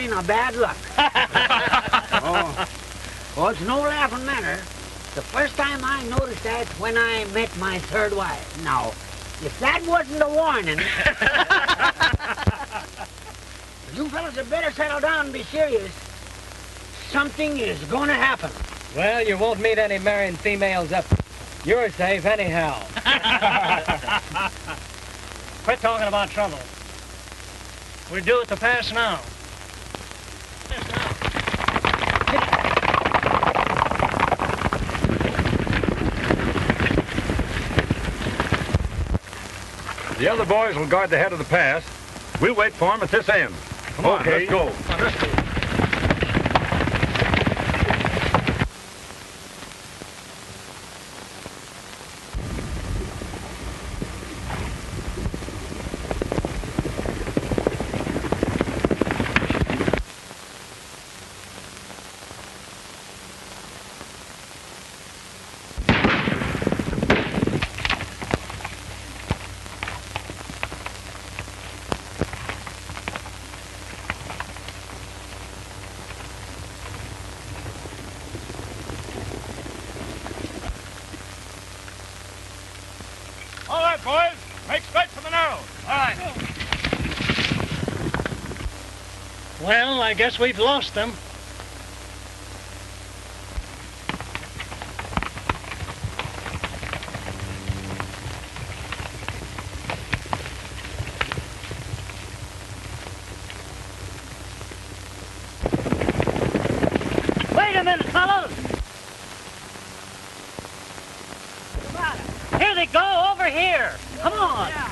sign of bad luck. Oh, it's no laughing matter. The first time I noticed that when I met my third wife. Now, if that wasn't a warning... You fellas had better settle down and be serious. Something is going to happen. Well, you won't meet any marrying females up. You're safe anyhow. Quit talking about trouble. We're due at the pass now. The other boys will guard the head of the pass. We'll wait for them at this end. Come on, let's go. Let's go. Boys, make straight for the narrow. All right. Well, I guess we've lost them. Wait a minute, fellows. Here they go, over here. Come on. Yeah.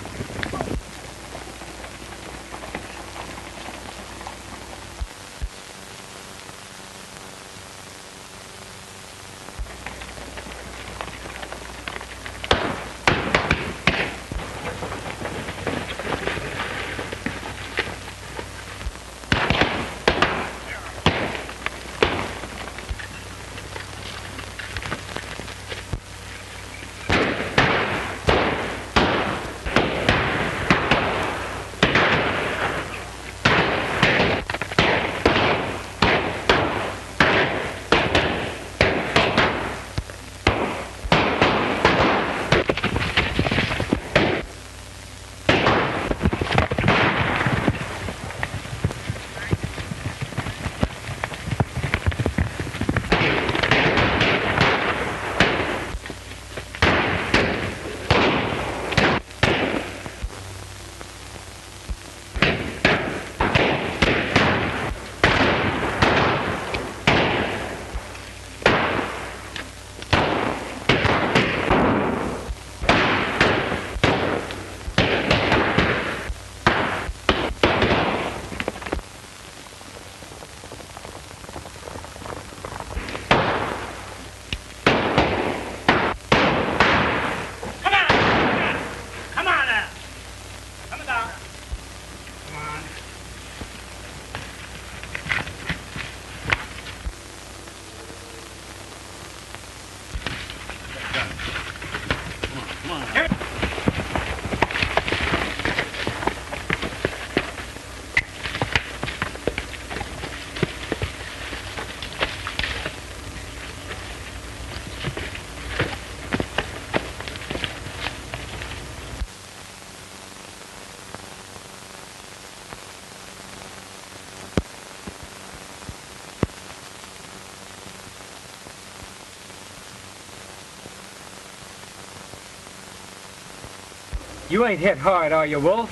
You ain't hit hard, are you, Wolf?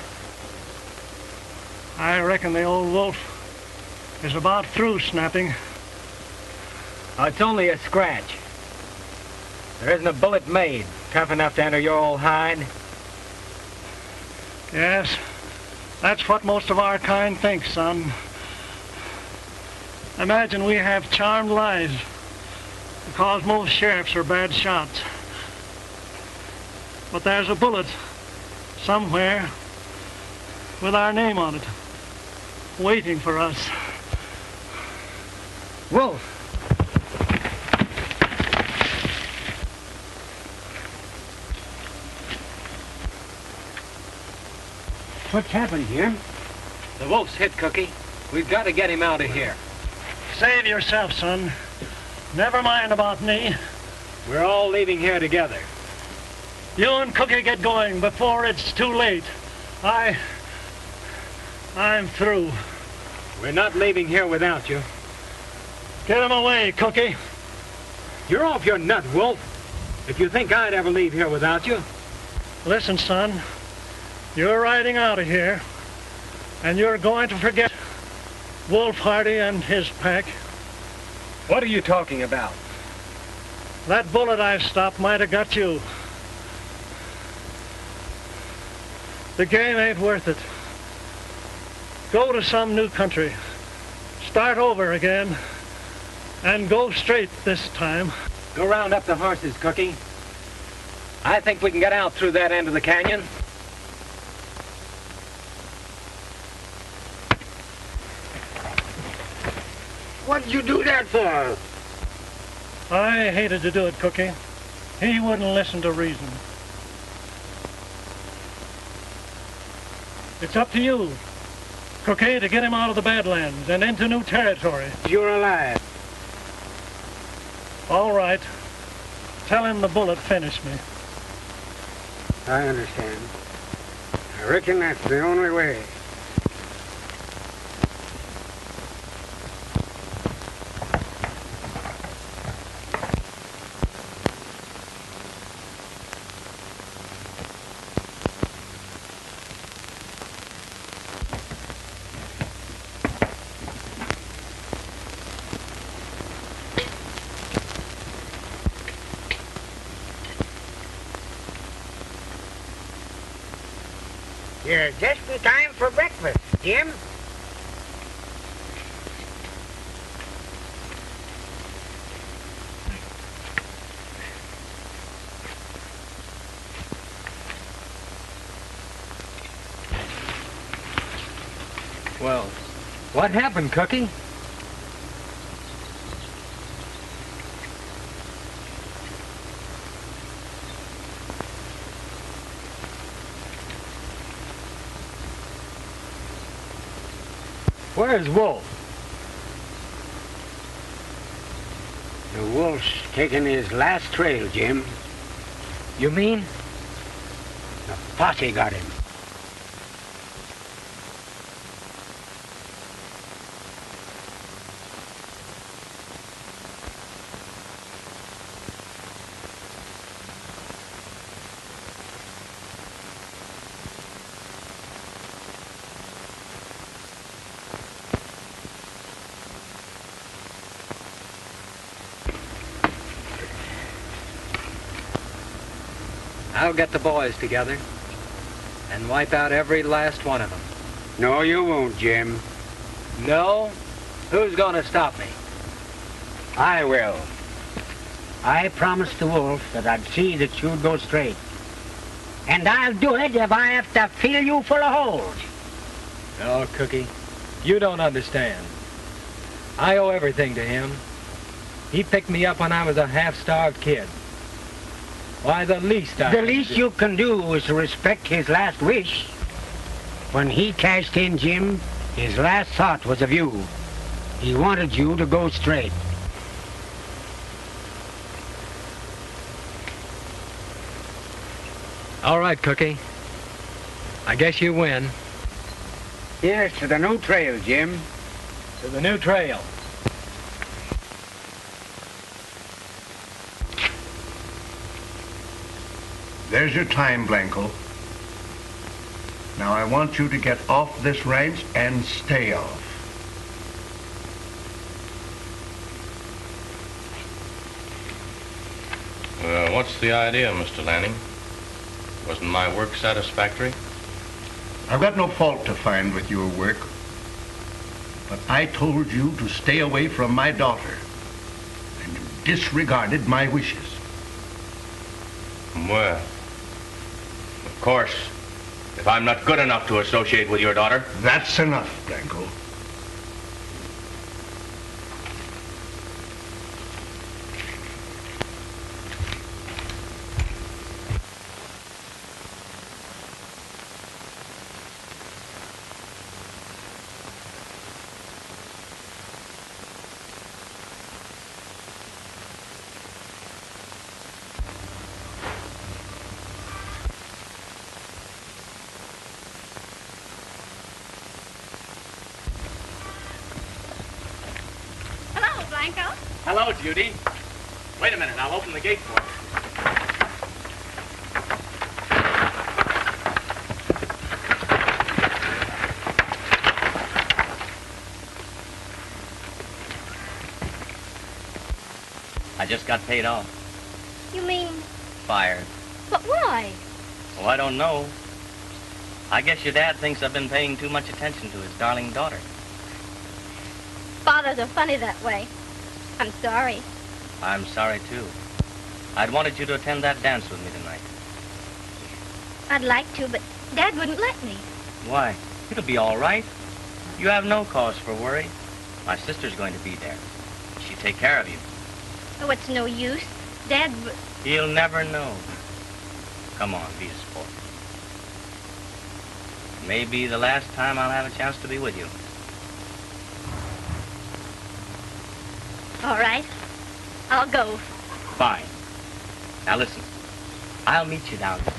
I reckon the old wolf is about through snapping. Oh, it's only a scratch. There isn't a bullet made tough enough to enter your old hide. Yes, that's what most of our kind thinks, son. Imagine we have charmed lives because most sheriffs are bad shots. But there's a bullet somewhere with our name on it, waiting for us. Wolf! What's happened here? The wolf's hit, Cookie. We've got to get him out of here. Save yourself, son. Never mind about me. We're all leaving here together. You and Cookie get going before it's too late. I'm through. We're not leaving here without you. Get him away, Cookie. You're off your nut, Wolf. If you think I'd ever leave here without you. Listen, son. You're riding out of here, and you're going to forget Wolf Hardy and his pack. What are you talking about? That bullet I stopped might have got you. The game ain't worth it. Go to some new country. Start over again. And go straight this time. Go round up the horses, Cookie. I think we can get out through that end of the canyon. What'd you do that for? I hated to do it, Cookie. He wouldn't listen to reason. It's up to you, Cookie, to get him out of the Badlands and into new territory. You're alive. All right. Tell him the bullet finished me. I understand. I reckon that's the only way. You're just in time for breakfast, Jim. Well, what happened, Cookie? Where's Wolf? The wolf's taking his last trail, Jim. You mean? The posse got him. I'll get the boys together and wipe out every last one of them. No, you won't, Jim. No? Who's gonna stop me? I will. I promised the wolf that I'd see that you'd go straight. And I'll do it if I have to fill you full of holes. No, Cookie, you don't understand. I owe everything to him. He picked me up when I was a half-starved kid. Why, the least you can do is to respect his last wish. When he cashed in, Jim, his last thought was of you. He wanted you to go straight. All right, Cookie. I guess you win. Here's to the new trail, Jim. To the new trail. There's your time, Blanco. Now I want you to get off this ranch and stay off. What's the idea, Mr. Lanning? Wasn't my work satisfactory? I've got no fault to find with your work, but I told you to stay away from my daughter, and you disregarded my wishes. Well, of course, if I'm not good enough to associate with your daughter. That's enough, Blanco. Hello, Judy. Wait a minute, I'll open the gate for you. I just got paid off. You mean? Fired. But why? Oh, I don't know. I guess your dad thinks I've been paying too much attention to his darling daughter. Fathers are funny that way. I'm sorry. I'm sorry, too. I'd wanted you to attend that dance with me tonight. I'd like to, but Dad wouldn't let me. Why? It'll be all right. You have no cause for worry. My sister's going to be there. She'll take care of you. Oh, it's no use. Dad... He'll never know. Come on, be a sport. It may be the last time I'll have a chance to be with you. All right. I'll go. Fine. Now listen. I'll meet you down there.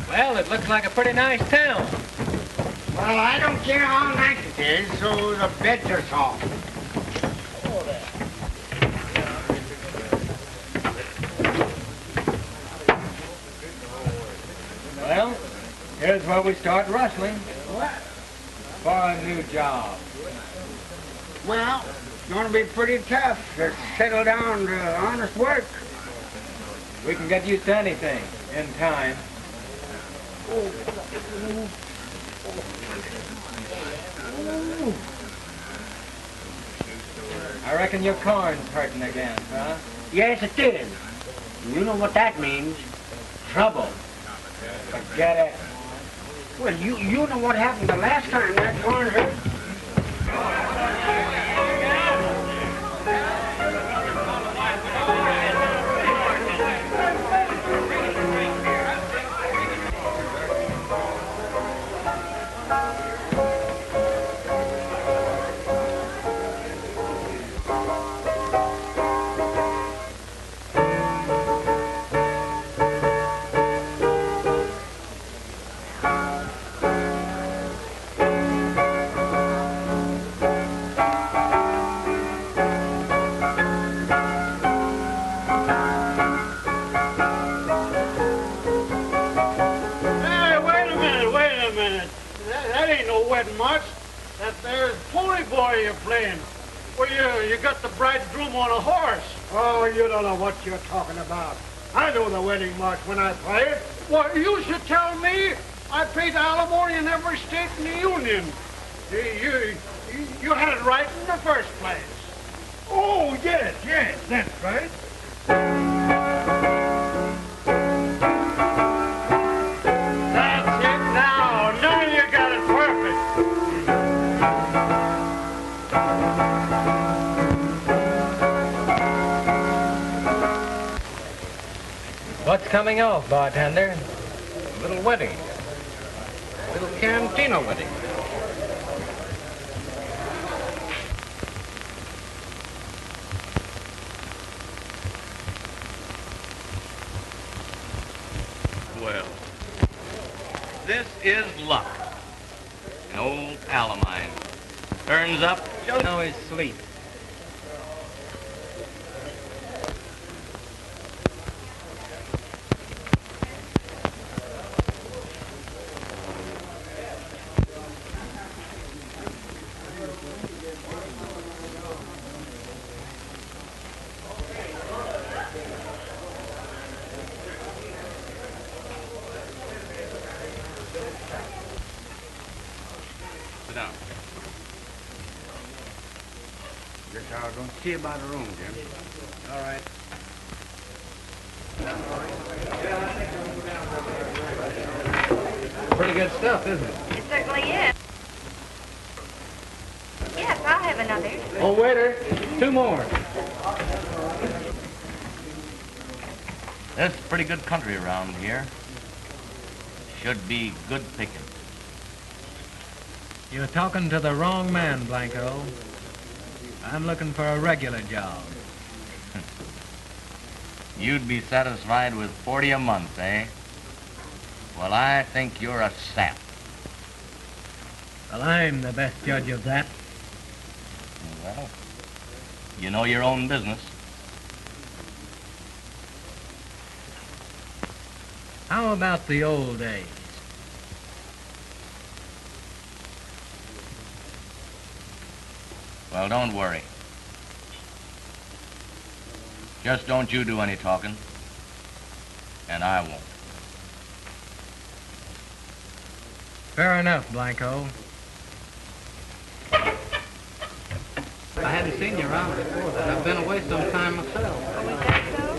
Well, it looks like a pretty nice town. Well, I don't care how nice it is, so the beds are soft. Well, here's where we start rustling. What? For a new job. Well, it's going to be pretty tough to settle down to honest work. We can get used to anything in time. I reckon your corn's hurting again, huh? Yes, it is. You know what that means. Trouble. Forget it. Well, you know what happened the last time that corn hurt. That there's pony boy you're playing. Well, you got the bridegroom on a horse. Oh, you don't know what you're talking about. I know the wedding march when I play it. Well, you should tell me. I paid alimony in every state in the Union. You had it right in the first place. Oh, yes, that's right. That's it now. Now you got it perfect. What's coming off, bartender? A little wedding. A little cantina wedding. Well, this is luck. An old pal of mine. Turns up, Don't know his sleep. sit down. Guess I was going to see about a room, Jim. All right. Pretty good stuff, isn't it? It certainly is. Yes, I'll have another. Oh, waiter, 2 more. There's pretty good country around here. Should be good picking. You're talking to the wrong man, Blanco. I'm looking for a regular job. You'd be satisfied with 40 a month, eh? Well, I think you're a sap. Well, I'm the best judge of that. Well, you know your own business. How about the old days? Well, don't worry. Just don't you do any talking, and I won't. Fair enough, Blanco. I hadn't seen you around before that. I've been away some time myself. Oh, is that so?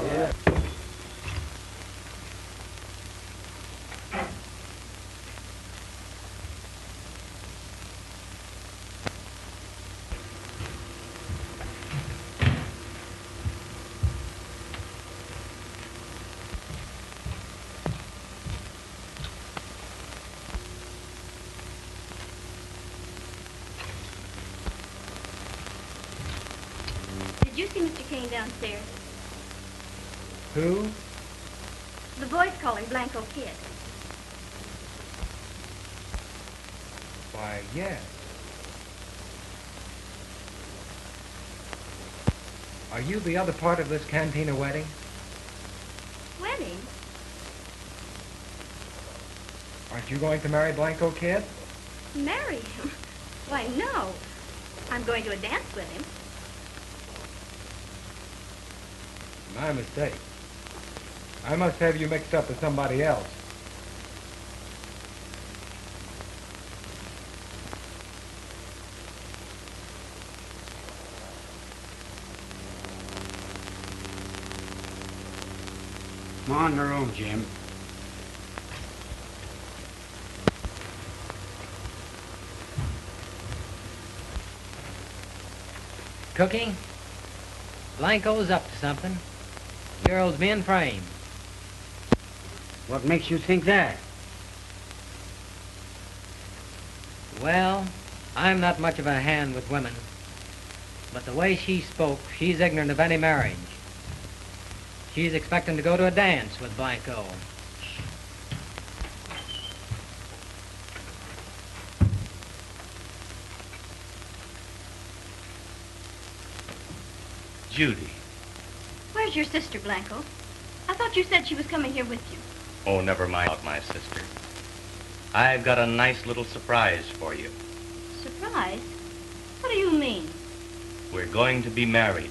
Did you see Mr. Kane downstairs? Who? The boys call him Blanco Kid. Why, yes. Are you the other part of this cantina wedding? Wedding? Aren't you going to marry Blanco Kid? Marry him? Why, no. I'm going to a dance with him. My mistake. I must have you mixed up with somebody else. Come on in the room, Jim. Cookie? Blanco's up to something. Girl's being framed. What makes you think that? Well, I'm not much of a hand with women. But the way she spoke, she's ignorant of any marriage. She's expecting to go to a dance with Blanco. Judy. Where's your sister, Blanco? I thought you said she was coming here with you. Oh, never mind about my sister. I've got a nice little surprise for you. Surprise? What do you mean? We're going to be married.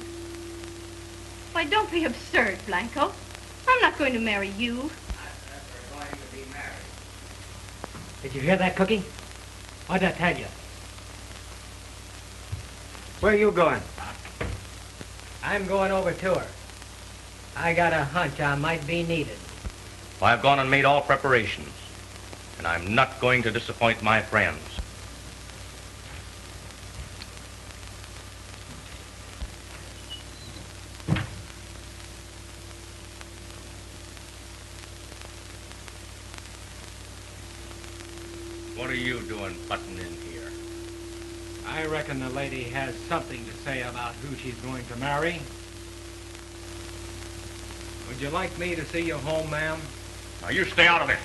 Why, don't be absurd, Blanco. I'm not going to marry you. We're going to be married. Did you hear that, Cookie? What'd I tell you? Where are you going? I'm going over to her. I got a hunch I might be needed. Well, I've gone and made all preparations, and I'm not going to disappoint my friends. What are you doing butting in here? I reckon the lady has something to say about who she's going to marry. Would you like me to see you home, ma'am? Now, you stay out of it.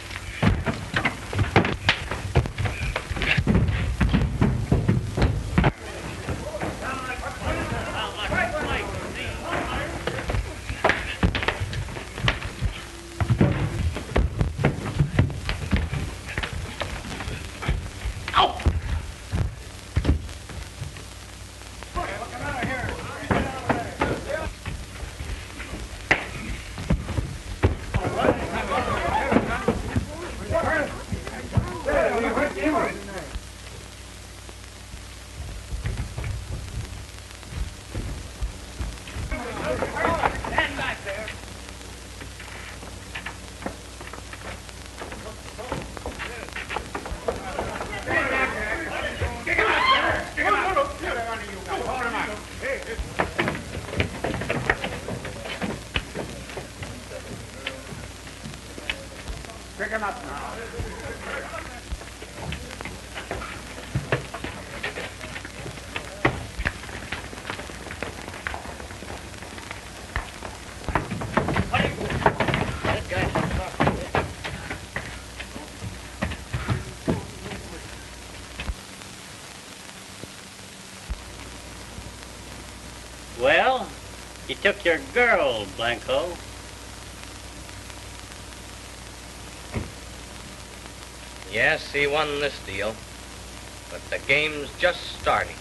Well, he took your girl, Blanco. Yes, he won this deal, but the game's just starting.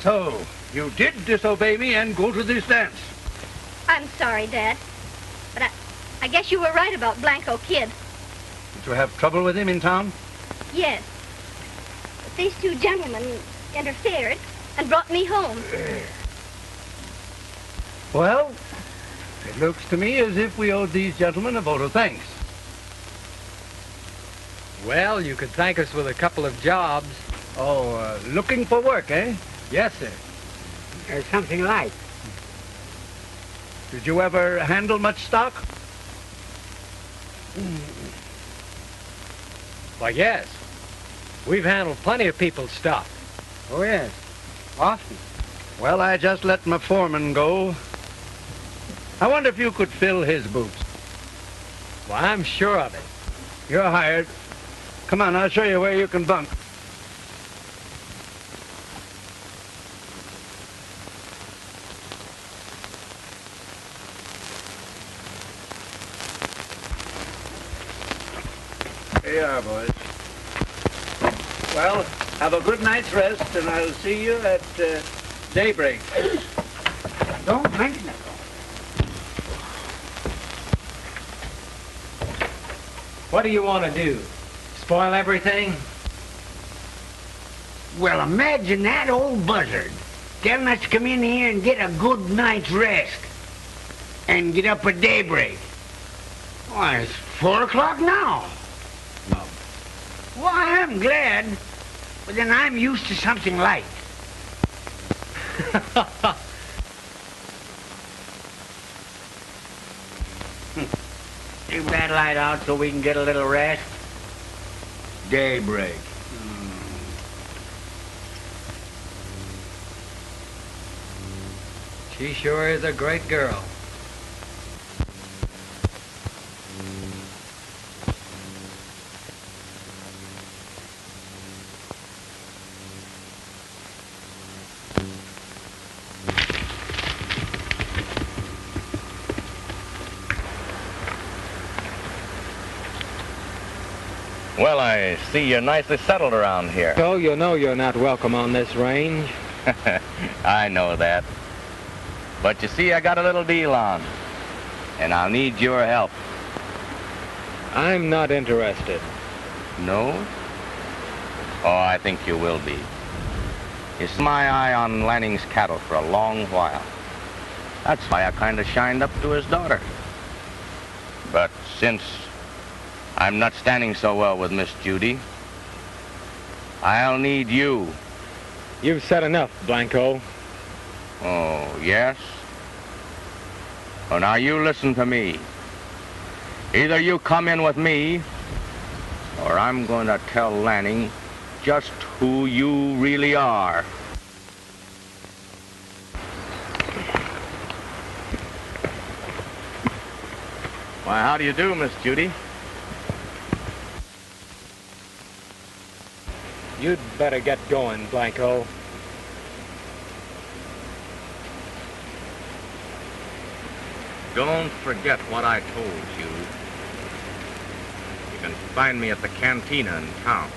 So, you did disobey me and go to this dance. I'm sorry, Dad. But I guess you were right about Blanco Kid. Did you have trouble with him in town? Yes. But these two gentlemen interfered and brought me home. Well, it looks to me as if we owed these gentlemen a vote of thanks. Well, you could thank us with a couple of jobs. Oh, looking for work, eh? Yes, sir. Or something like. Did you ever handle much stock? Why, yes. We've handled plenty of people's stuff. Oh, yes. Often. Well, I just let my foreman go. I wonder if you could fill his boots. Well, I'm sure of it. You're hired. Come on, I'll show you where you can bunk. Here you are, boys. Well, have a good night's rest, and I'll see you at daybreak. Don't mention it. What do you want to do? Spoil everything? Well, imagine that old buzzard telling us to come in here and get a good night's rest and get up at daybreak. Why, it's 4 o'clock now. Well, I'm glad, but then I'm used to something light. Leave that light out so we can get a little rest. Daybreak. She sure is a great girl. Well, I see you're nicely settled around here. So you know you're not welcome on this range. I know that. But you see, I got a little deal on, and I'll need your help. I'm not interested. No? Oh, I think you will be. It's my eye on Lanning's cattle for a long while. That's why I kind of shined up to his daughter. But since I'm not standing so well with Miss Judy, I'll need you. You've said enough, Blanco. Oh, yes? Well, now you listen to me. Either you come in with me, or I'm going to tell Lanning just who you really are. Why, how do you do, Miss Judy? You'd better get going, Blanco. Don't forget what I told you. You can find me at the cantina in town.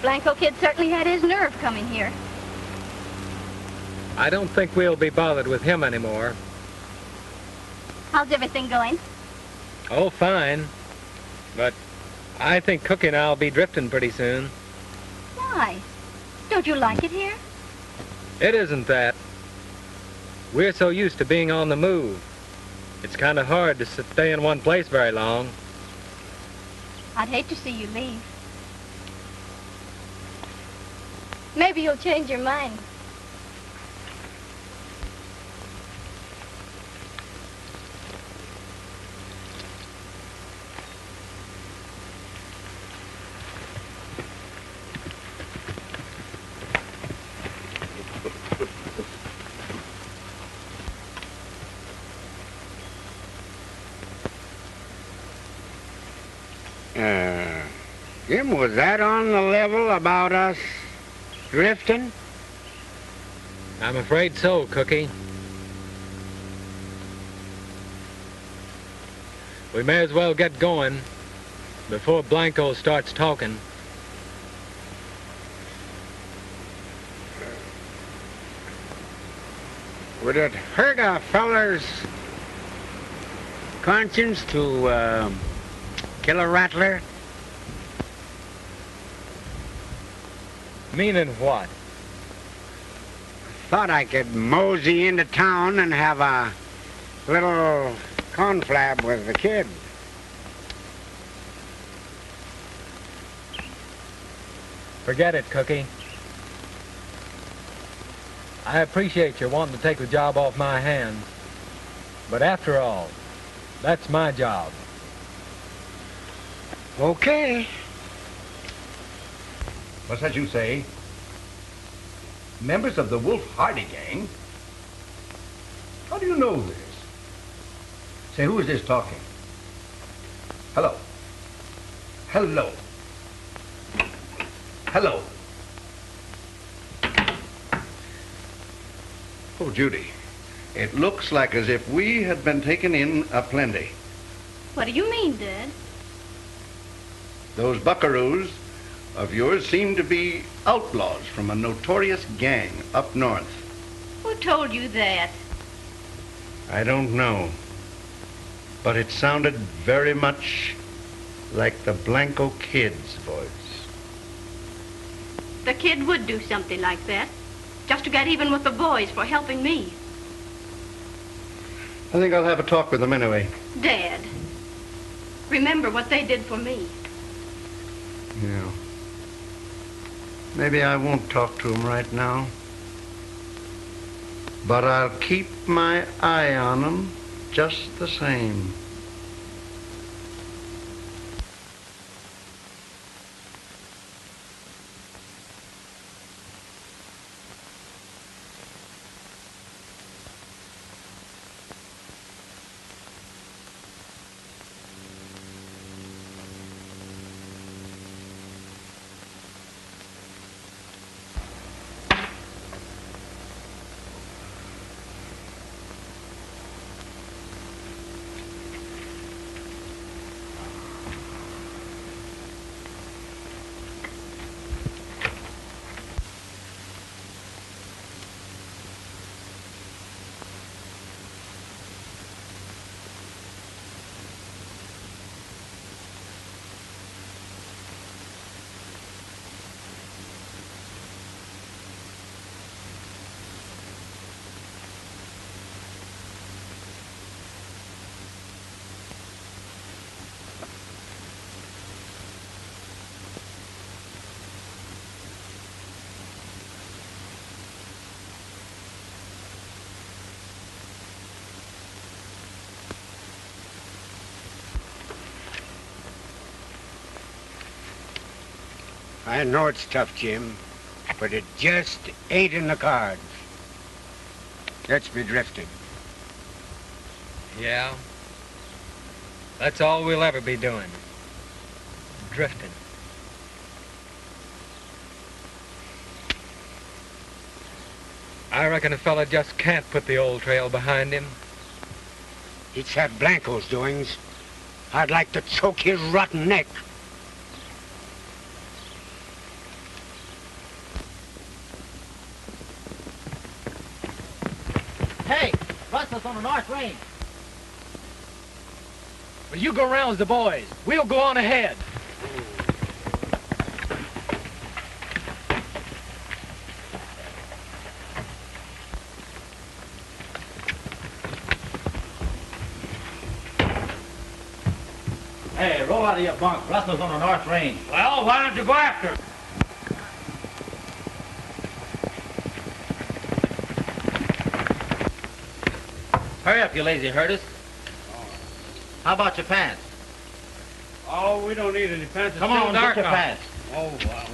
Blanco Kid certainly had his nerve coming here. I don't think we'll be bothered with him anymore. How's everything going? Oh, fine. But I think Cookie and I'll be drifting pretty soon. Why? Don't Don't you like it here? It isn't that. We're so used to being on the move. It's kind of hard to stay in one place very long. I'd hate to see you leave. Maybe you'll change your mind. Jim, was that on the level about us drifting? I'm afraid so, Cookie. We may as well get going before Blanco starts talking. Would it hurt a feller's conscience to kill a rattler? Meaning what? Thought I could mosey into town and have a little conflab with the kid. Forget it, Cookie. I appreciate you wanting to take the job off my hands. But after all, that's my job. Okay. What's that you say? Members of the Wolf Hardy gang? How do you know this? Say, who is this talking? Hello? Hello? Hello? Oh, Judy, it looks like as if we had been taken in aplenty. What do you mean, Dad? Those buckaroos of yours seem to be outlaws from a notorious gang up north. Who told you that? I don't know, but it sounded very much like the Blanco Kid's voice. The kid would do something like that, just to get even with the boys for helping me. I think I'll have a talk with them anyway. Dad, remember what they did for me. Yeah. Maybe I won't talk to them right now. But I'll keep my eye on them just the same. I know it's tough, Jim, but it just ain't in the cards. Let's be drifting. Yeah. That's all we'll ever be doing. Drifting. I reckon a fella just can't put the old trail behind him. It's that Blanco's doings. I'd like to choke his rotten neck. Hey, rustlers on the north range. Well, you go round with the boys. We'll go on ahead. roll out of your bunk. Rustler's on the north range. Well, why don't you go after him? Hurry up, you lazy herders. How about your pants? Oh, we don't need any pants. Come on, get your pants. Oh, wow.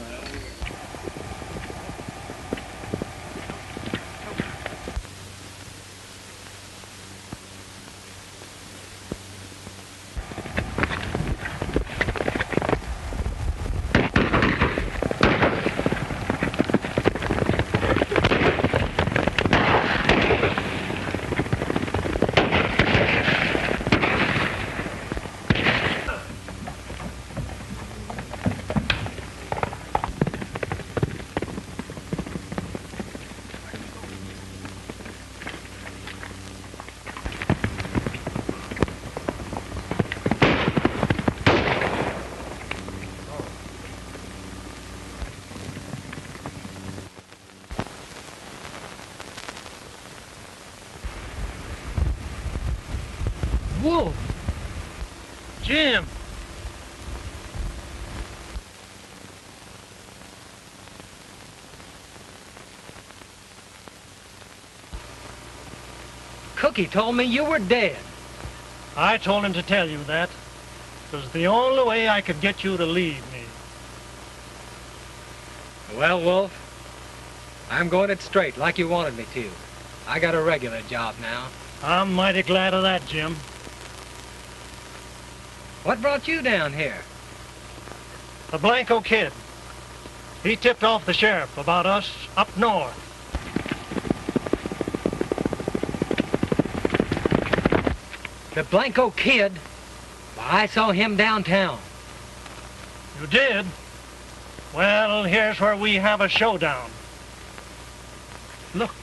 Wolf! Jim! Cookie told me you were dead. I told him to tell you that. It was the only way I could get you to leave me. Well, Wolf, I'm going it straight like you wanted me to. I got a regular job now. I'm mighty glad of that, Jim. What brought you down here? The Blanco Kid. He tipped off the sheriff about us up north. The Blanco Kid? Well, I saw him downtown. You did? Well, here's where we have a showdown. Look.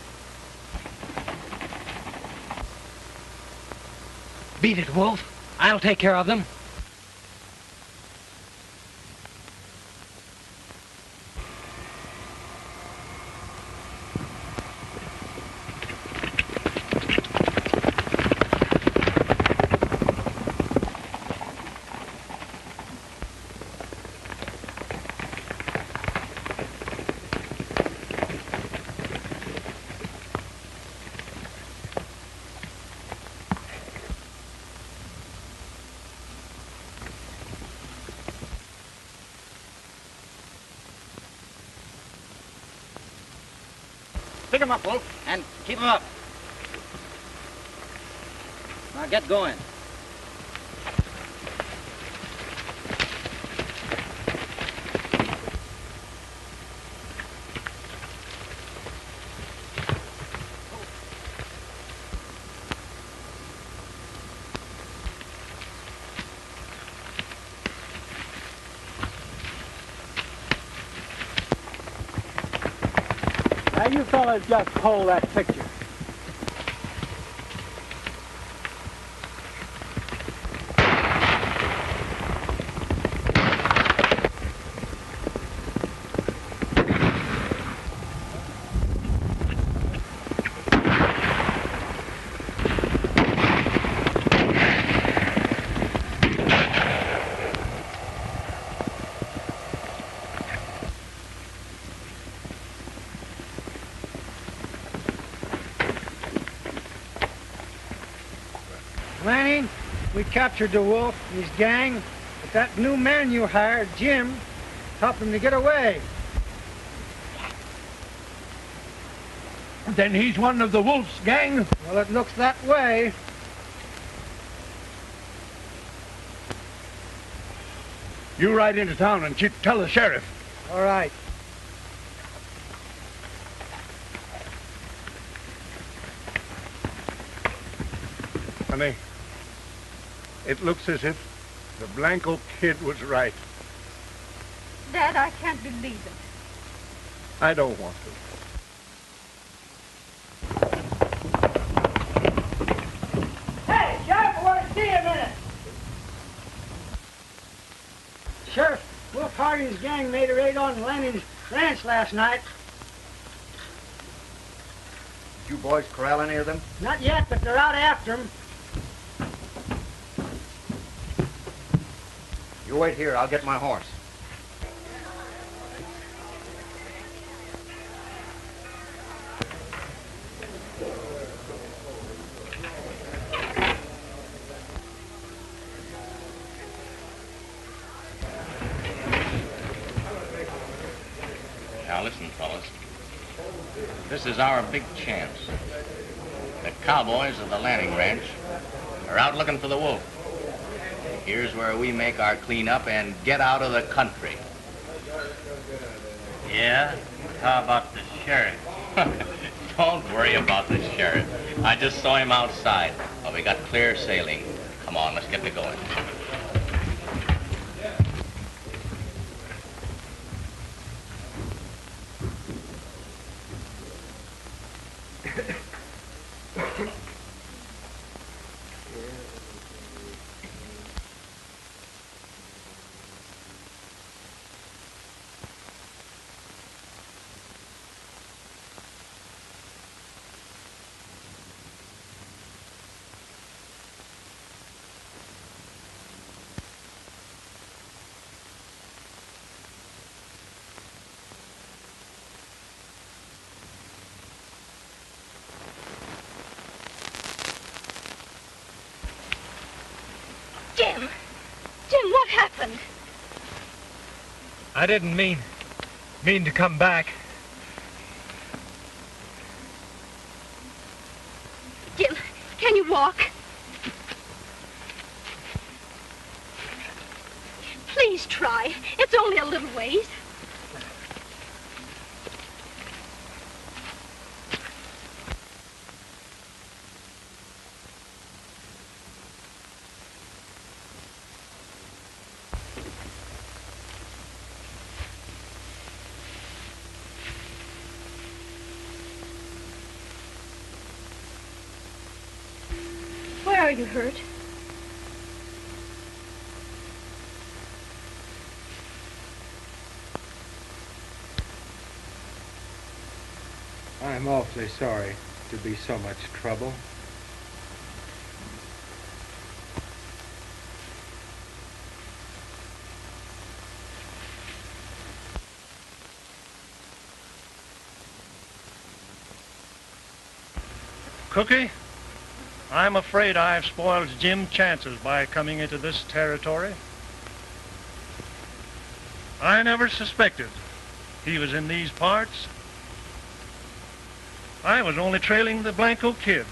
Beat it, Wolf. I'll take care of them. Pick him up, Wolf, and keep him up. Now get going. Now, you fellas just hold that picture. Lanning, we captured the wolf and his gang, but that new man you hired, Jim, helped him to get away. Then he's one of the wolf's gang? Well, it looks that way. You ride into town and tell the sheriff. All right. Honey, it looks as if the Blanco Kid was right. Dad, I can't believe it. I don't want to. Hey, Sheriff, I want to see you a minute. Sheriff, Wolf Harding's gang made a raid on Lanning's ranch last night. Did you boys corral any of them? Not yet, but they're out after him. You wait here. I'll get my horse. Now listen, fellas. This is our big chance. The cowboys of the Lanning Ranch are out looking for the wolf. Here's where we make our cleanup and get out of the country. Yeah? How about the sheriff? Don't worry about the sheriff. I just saw him outside. Well, we got clear sailing. Come on, let's get to going. Jim, what happened? I didn't mean to come back. Jim, can you walk? Please try. It's only a little ways. Are you hurt? I'm awfully sorry to be so much trouble. Cookie? I'm afraid I've spoiled Jim's chances by coming into this territory. I never suspected he was in these parts. I was only trailing the Blanco Kid.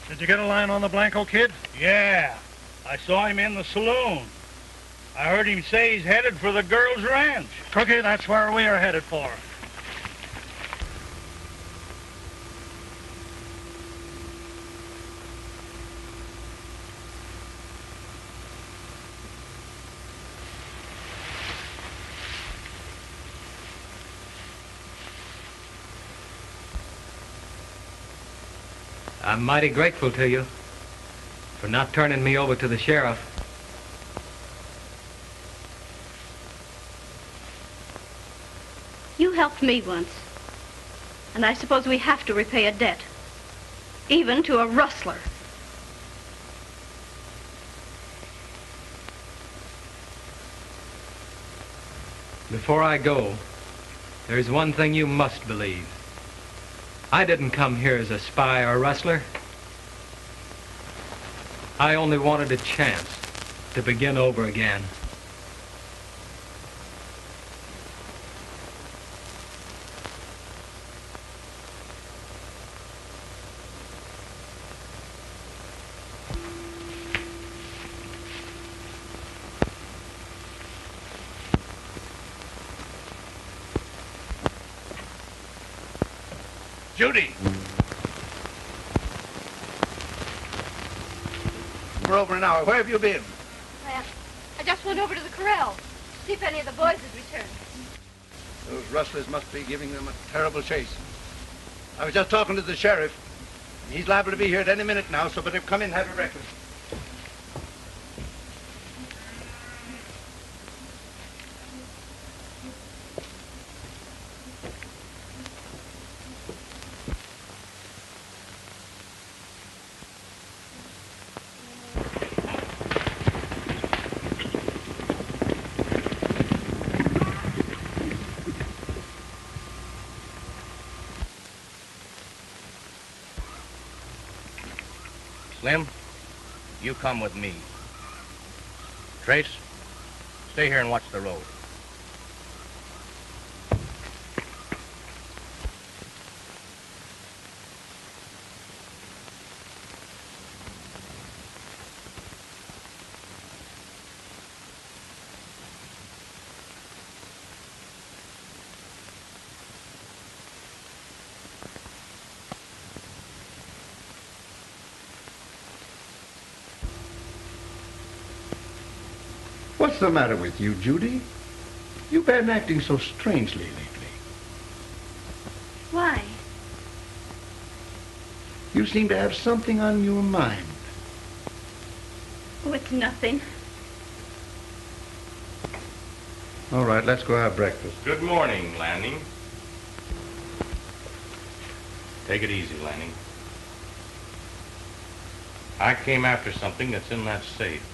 Did you get a line on the Blanco Kid? Yeah, I saw him in the saloon. I heard him say he's headed for the girls' ranch. Cookie, that's where we are headed for. I'm mighty grateful to you for not turning me over to the sheriff. You helped me once, and I suppose we have to repay a debt, even to a rustler. Before I go, there's one thing you must believe. I didn't come here as a spy or rustler. I only wanted a chance to begin over again. Judy! We're over an hour. Where have you been? I just went over to the corral to see if any of the boys had returned. Those rustlers must be giving them a terrible chase. I was just talking to the sheriff. He's liable to be here at any minute now, so better come in and have a breakfast. come with me. Trace, stay here and watch the road. What's the matter with you, Judy? You've been acting so strangely lately. Why? You seem to have something on your mind. Oh, it's nothing. All right, let's go have breakfast. Good morning, Lanning. Take it easy, Lanning. I came after something that's in that safe.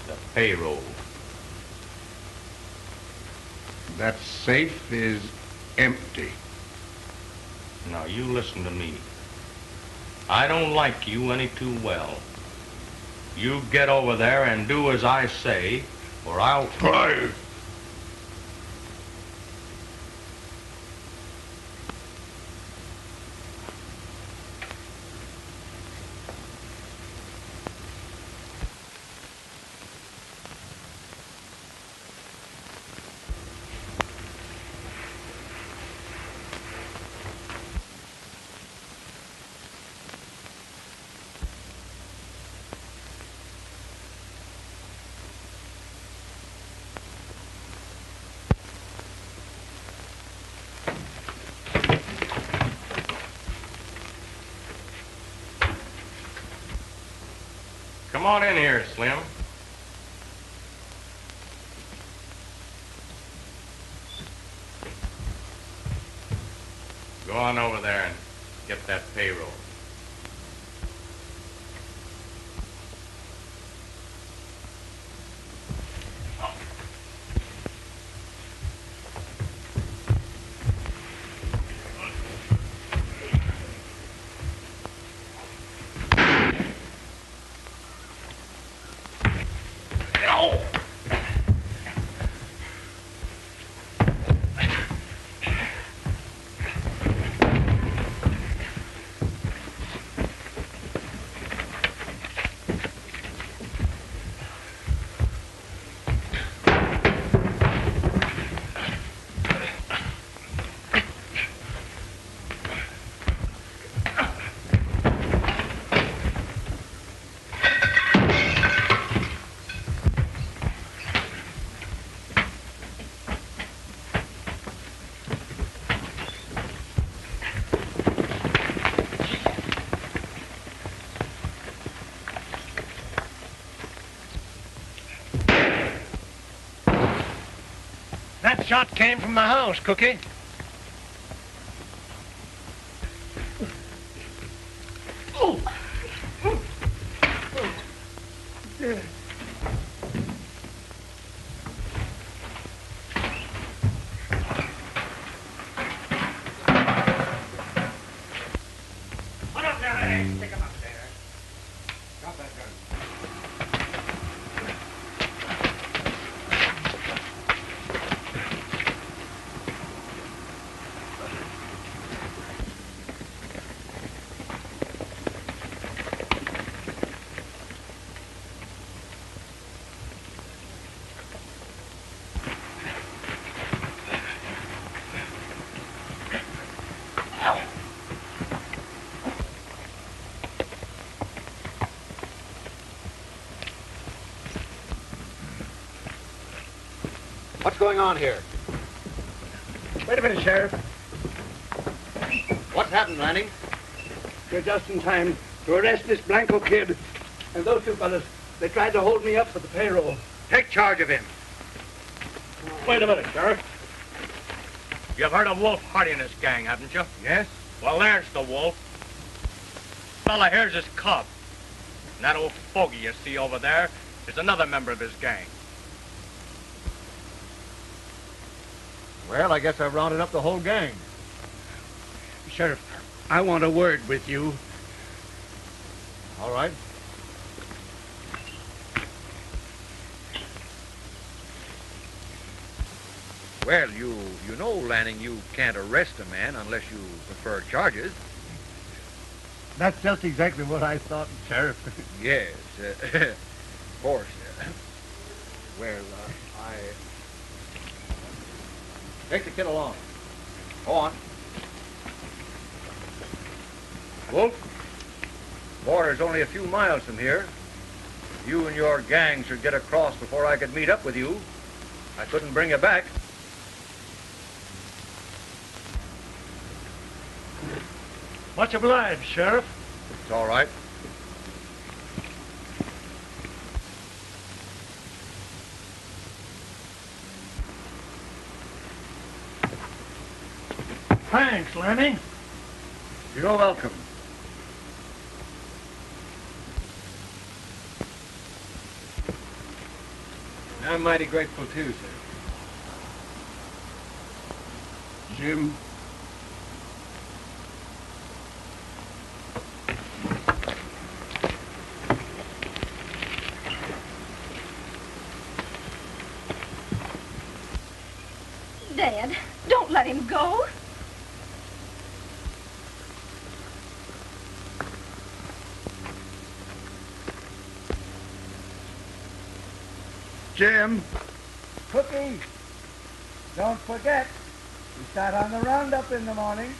The payroll. That safe is empty. Now, you listen to me. I don't like you any too well. You get over there and do as I say, or I'll... Try. Come on in here, Slim. Go on over there and get that payroll. That shot came from the house, Cookie. What's going on here? Wait a minute, Sheriff. What's happened, Lanning? You're just in time to arrest this Blanco Kid. And those two fellas, they tried to hold me up for the payroll. Take charge of him. Wait a minute, Sheriff. You've heard of Wolf Hardy and his gang, haven't you? Yes? Well, there's the Wolf. Fella here's his cub. And that old fogey you see over there is another member of his gang. Well, I guess I've rounded up the whole gang. Sheriff, I want a word with you. All right. Well, you know, Lanning, you can't arrest a man unless you prefer charges. That's just exactly what I thought, Sheriff. Yes, of course. Well, I... Take the kid along. Go on. Wolf, border's only a few miles from here. You and your gang should get across before I could meet up with you. I couldn't bring you back. Much obliged, Sheriff. It's all right. Thanks, Lanning. You're welcome. I'm mighty grateful too, sir. Jim. Dad, don't let him go. Jim. Cookie, don't forget, we start on the roundup in the morning.